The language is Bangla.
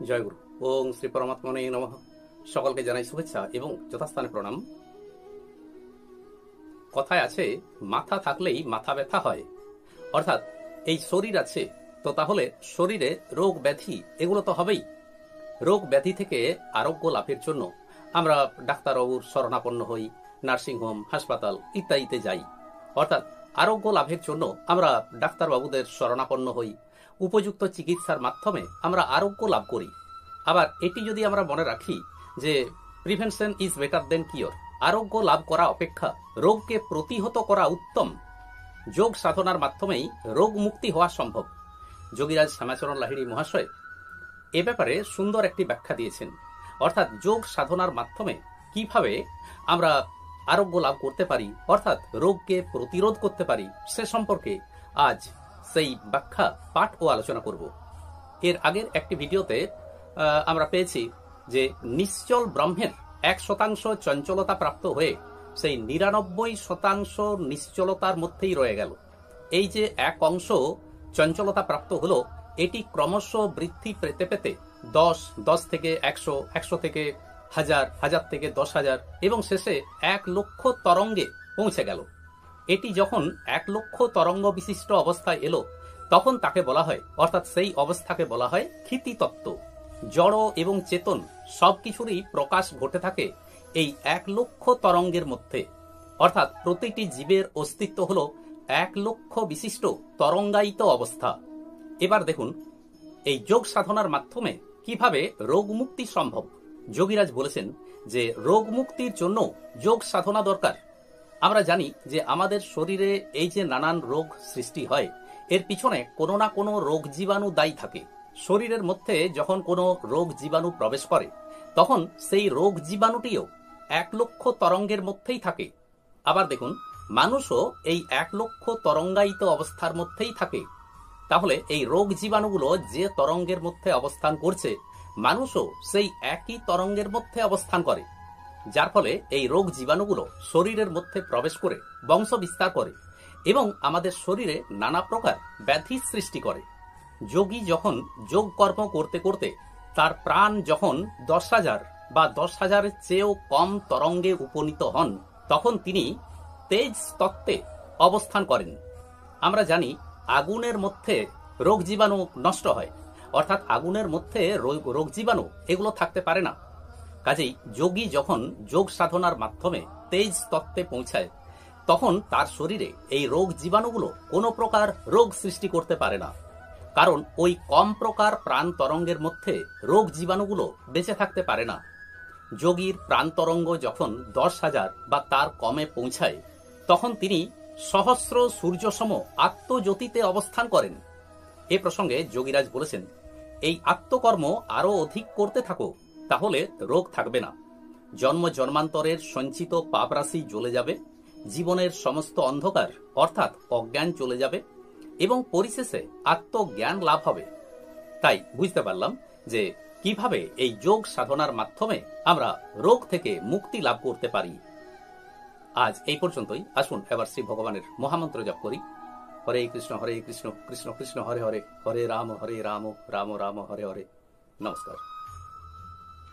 জয়গুরু। ওং শ্রী পরমাত্মনে নমঃ। সকলকে জানাই শুভেচ্ছা এবং যথাস্থানে প্রণাম। কথায় আছে, মাথা থাকলেই মাথা ব্যথা হয়। অর্থাৎ এই শরীর আছে, তো তাহলে শরীরে রোগ ব্যাধি এগুলো তো হবেই। রোগ ব্যাধি থেকে আরোগ্য লাভের জন্য আমরা ডাক্তারবাবুর শরণাপন্ন হই, নার্সিংহোম, হাসপাতাল ইত্যাদিতে যাই। অর্থাৎ আরোগ্য লাভের জন্য আমরা ডাক্তারবাবুদের শরণাপন্ন হই, উপযুক্ত চিকিৎসার মাধ্যমে আমরা আরোগ্য লাভ করি। আবার এটি যদি আমরা মনে রাখি যে prevention is better then cure, আরোগ্য লাভ করা অপেক্ষা রোগকে প্রতিহত করা উত্তম। যোগ সাধনার মাধ্যমেই রোগ মুক্তি হওয়া সম্ভব। যোগীরাজ শ্যামাচরণ লাহিড়ী মহাশয় এ ব্যাপারে সুন্দর একটি ব্যাখ্যা দিয়েছেন। অর্থাৎ যোগ সাধনার মাধ্যমে কিভাবে আমরা আরোগ্য লাভ করতে পারি, অর্থাৎ রোগকে প্রতিরোধ করতে পারি, সে সম্পর্কে আজ সেই ব্যাখ্যা পাঠ ও আলোচনা করব। এর আগের একটি ভিডিওতে আমরা পেয়েছি যে নিশ্চল ব্রহ্মের 1% চঞ্চলতা প্রাপ্ত হয়ে সেই 99% নিশ্চলতার মধ্যেই রয়ে গেল। এই যে 1% চঞ্চলতা প্রাপ্ত হলো, এটি ক্রমশ বৃদ্ধি পেতে পেতে 10 থেকে 100, 100 থেকে 1000, 1000 থেকে 10,000 এবং শেষে 1 লক্ষ তরঙ্গে পৌঁছে গেল। এটি যখন 1 লক্ষ তরঙ্গ বিশিষ্ট অবস্থায় এলো, তখন তাকে বলা হয়, অর্থাৎ সেই অবস্থাকে বলা হয় ক্ষিতি তত্ত্ব। জড় এবং চেতন সবকিছুরই প্রকাশ ঘটে থাকে এই 1 লক্ষ তরঙ্গের মধ্যে। অর্থাৎ প্রতিটি জীবের অস্তিত্ব হল 1 লক্ষ বিশিষ্ট তরঙ্গায়িত অবস্থা। এবার দেখুন এই যোগ সাধনার মাধ্যমে কিভাবে রোগ মুক্তি সম্ভব। যোগীরাজ বলেছেন যে রোগ মুক্তির জন্য যোগ সাধনা দরকার। আমরা জানি যে আমাদের শরীরে এই যে নানান রোগ সৃষ্টি হয়, এর পিছনে কোনো না কোনো রোগ জীবাণু দায়ী থাকে। শরীরের মধ্যে যখন কোনো রোগ জীবাণু প্রবেশ করে, তখন সেই রোগ জীবাণুটিও 1 লক্ষ তরঙ্গের মধ্যেই থাকে। আবার দেখুন, মানুষও এই 1 লক্ষ তরঙ্গায়িত অবস্থার মধ্যেই থাকে। তাহলে এই রোগ জীবাণুগুলো যে তরঙ্গের মধ্যে অবস্থান করছে, মানুষও সেই একই তরঙ্গের মধ্যে অবস্থান করে, যার ফলে এই রোগ জীবাণুগুলো শরীরের মধ্যে প্রবেশ করে বংশ বিস্তার করে এবং আমাদের শরীরে নানা প্রকার ব্যাধি সৃষ্টি করে। যোগী যখন যোগ কর্ম করতে করতে তার প্রাণ যখন 10,000 বা 10,000-এর চেয়েও কম তরঙ্গে উপনীত হন, তখন তিনি তেজ তত্ত্বে অবস্থান করেন। আমরা জানি আগুনের মধ্যে রোগ জীবাণু নষ্ট হয়, অর্থাৎ আগুনের মধ্যে রোগ জীবাণু এগুলো থাকতে পারে না। কাজেই যোগী যখন যোগ সাধনার মাধ্যমে তেজ তত্ত্বে পৌঁছায়, তখন তার শরীরে এই রোগ জীবাণুগুলো কোনো প্রকার রোগ সৃষ্টি করতে পারে না। কারণ ওই কম প্রকার প্রাণ তরঙ্গের মধ্যে রোগ জীবাণুগুলো বেঁচে থাকতে পারে না। যোগীর প্রাণ তরঙ্গ যখন 10,000 বা তার কমে পৌঁছায়, তখন তিনি সহস্র সূর্যসম আত্মজ্যোতিতে অবস্থান করেন। এ প্রসঙ্গে যোগীরাজ বলেছেন, এই আত্মকর্ম আরো অধিক করতে থাকো, তাহলে রোগ থাকবে না। জন্ম জন্মান্তরের সঞ্চিত পাপ রাশি জ্বলে যাবে, জীবনের সমস্ত অন্ধকার অর্থাৎ অজ্ঞান চলে যাবে এবং পরিশেষে আত্মজ্ঞান লাভ হবে। তাই বুঝতে পারলাম যে কিভাবে এই যোগ সাধনার মাধ্যমে আমরা রোগ থেকে মুক্তি লাভ করতে পারি। আজ এই পর্যন্তই। আসুন এবার শ্রী ভগবানের মহামন্ত্র জপ করি। হরে কৃষ্ণ কৃষ্ণ কৃষ্ণ হরে হরে, হরে রাম রাম রাম হরে হরে। নমস্কার।